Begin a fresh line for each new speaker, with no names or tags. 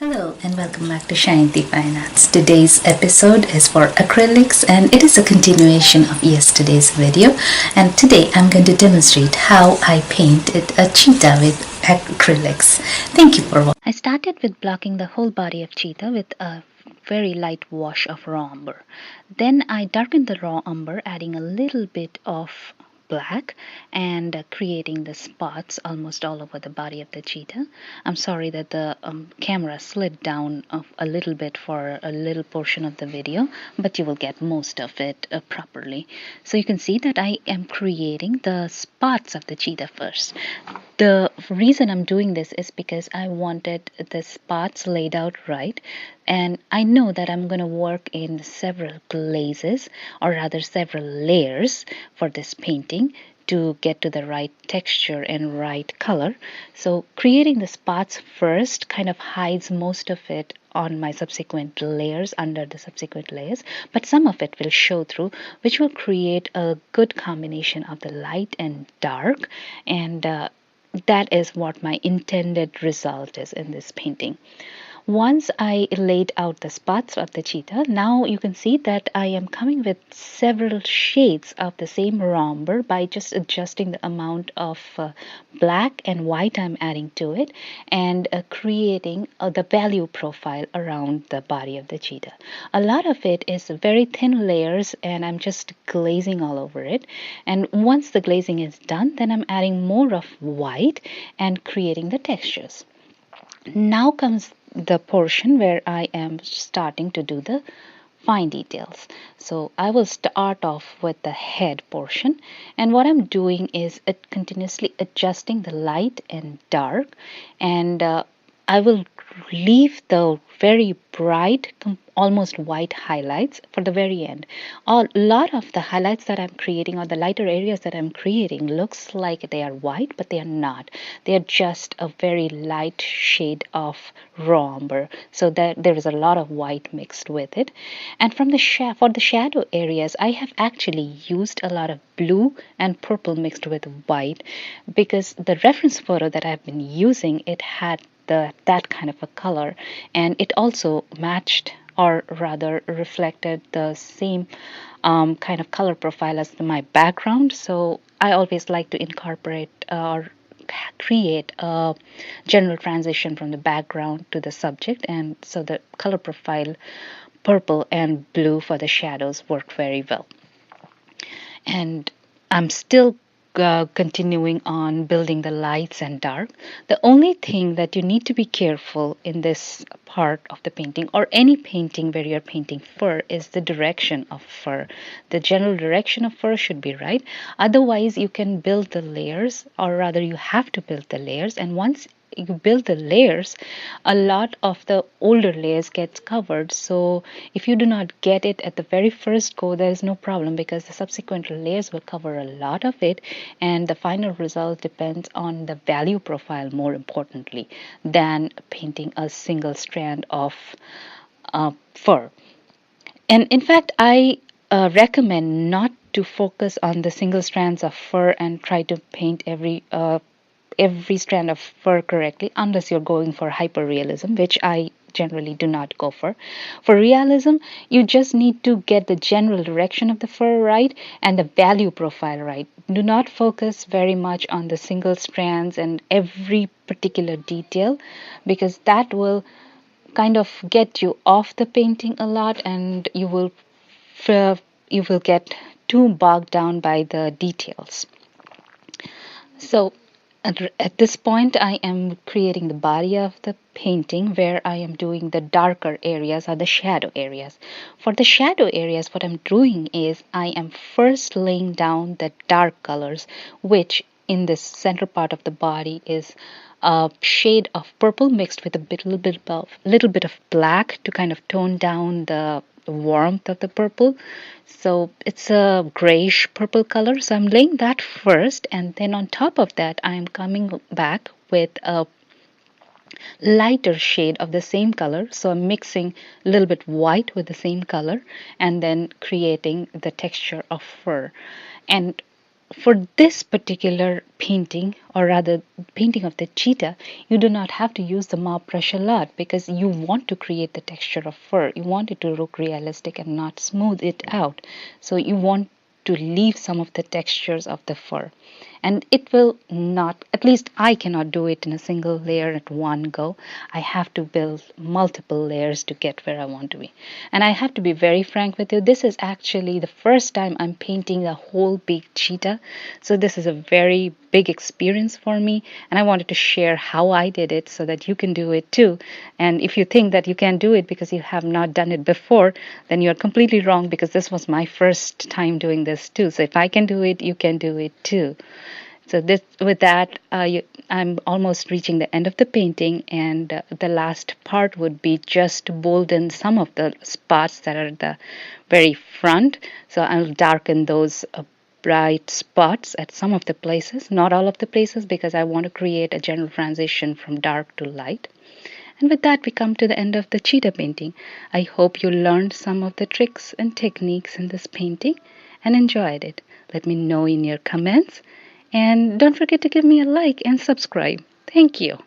Hello and welcome back to Shanti Fine Arts. Today's episode is for acrylics and it is a continuation of yesterday's video, and today I'm going to demonstrate how I painted a cheetah with acrylics. Thank you for watching. I started with blocking the whole body of cheetah with a very light wash of raw umber. Then I darkened the raw umber, adding a little bit of black and creating the spots almost all over the body of the cheetah. I'm sorry that the camera slid down a little bit for a little portion of the video, but you will get most of it properly. So you can see that I am creating the spots of the cheetah first. The reason I'm doing this is because I wanted the spots laid out right, and I know that I'm going to work in several glazes, or rather several layers for this painting to get to the right texture and right color. So creating the spots first kind of hides most of it on my subsequent layers, under the subsequent layers, but some of it will show through, which will create a good combination of the light and dark, and that is what my intended result is in this painting. Once I laid out the spots of the cheetah, now you can see that I am coming with several shades of the same umber by just adjusting the amount of black and white I'm adding to it, and creating the value profile around the body of the cheetah. A lot of it is very thin layers and I'm just glazing all over it. And once the glazing is done, then I'm adding more of white and creating the textures. Now comes the portion where I am starting to do the fine details. So I will start off with the head portion, and what I'm doing is continuously adjusting the light and dark, and I will leave the very bright, almost white highlights for the very end. A lot of the highlights that I'm creating, or the lighter areas that I'm creating, looks like they are white, but they are not. They are just a very light shade of raw umber, so that there is a lot of white mixed with it. And from the for the shadow areas, I have actually used a lot of blue and purple mixed with white, because the reference photo that I've been using, it had that kind of a color, and it also matched, or rather reflected, the same kind of color profile as my background. So I always like to incorporate or create a general transition from the background to the subject, and so the color profile purple and blue for the shadows work very well. And I'm still continuing on building the lights and dark. The only thing that you need to be careful in this part of the painting, or any painting where you're painting fur, is the direction of fur. The general direction of fur should be right. Otherwise, you can build the layers, or rather, you have to build the layers. And once you build the layers, a lot of the older layers gets covered. So if you do not get it at the very first go, there is no problem, because the subsequent layers will cover a lot of it, and the final result depends on the value profile, more importantly, than painting a single strand of fur. And in fact, I recommend not to focus on the single strands of fur and try to paint every strand of fur correctly, unless you're going for hyperrealism, which I generally do not go for. For realism, you just need to get the general direction of the fur right and the value profile right. Do not focus very much on the single strands and every particular detail, because that will kind of get you off the painting a lot, and you will get too bogged down by the details. So at this point, I am creating the body of the painting, where I am doing the darker areas, or the shadow areas. For the shadow areas, what I'm doing is I am first laying down the dark colors, which in this center part of the body is a shade of purple mixed with a little bit of black to kind of tone down the warmth of the purple. So it's a grayish purple color. So I'm laying that first, and then on top of that, I am coming back with a lighter shade of the same color. So I'm mixing a little bit white with the same color, and then creating the texture of fur. And for this particular painting, or rather painting of the cheetah, you do not have to use the mop brush a lot because you want to create the texture of fur. You want it to look realistic and not smooth it out. So you want to leave some of the textures of the fur. And it will not, at least I cannot do it in a single layer at one go. I have to build multiple layers to get where I want to be. And I have to be very frank with you, this is actually the first time I'm painting a whole big cheetah. So this is a very big experience for me, and I wanted to share how I did it so that you can do it too. And if you think that you can do it because you have not done it before, then you're completely wrong, because this was my first time doing this too. So if I can do it, you can do it too. So this, with that, I'm almost reaching the end of the painting, and the last part would be just to bolden some of the spots that are the very front. So I'll darken those bright spots at some of the places, not all of the places, because I want to create a general transition from dark to light. And with that, we come to the end of the cheetah painting. I hope you learned some of the tricks and techniques in this painting and enjoyed it. Let me know in your comments. And don't forget to give me a like and subscribe. Thank you.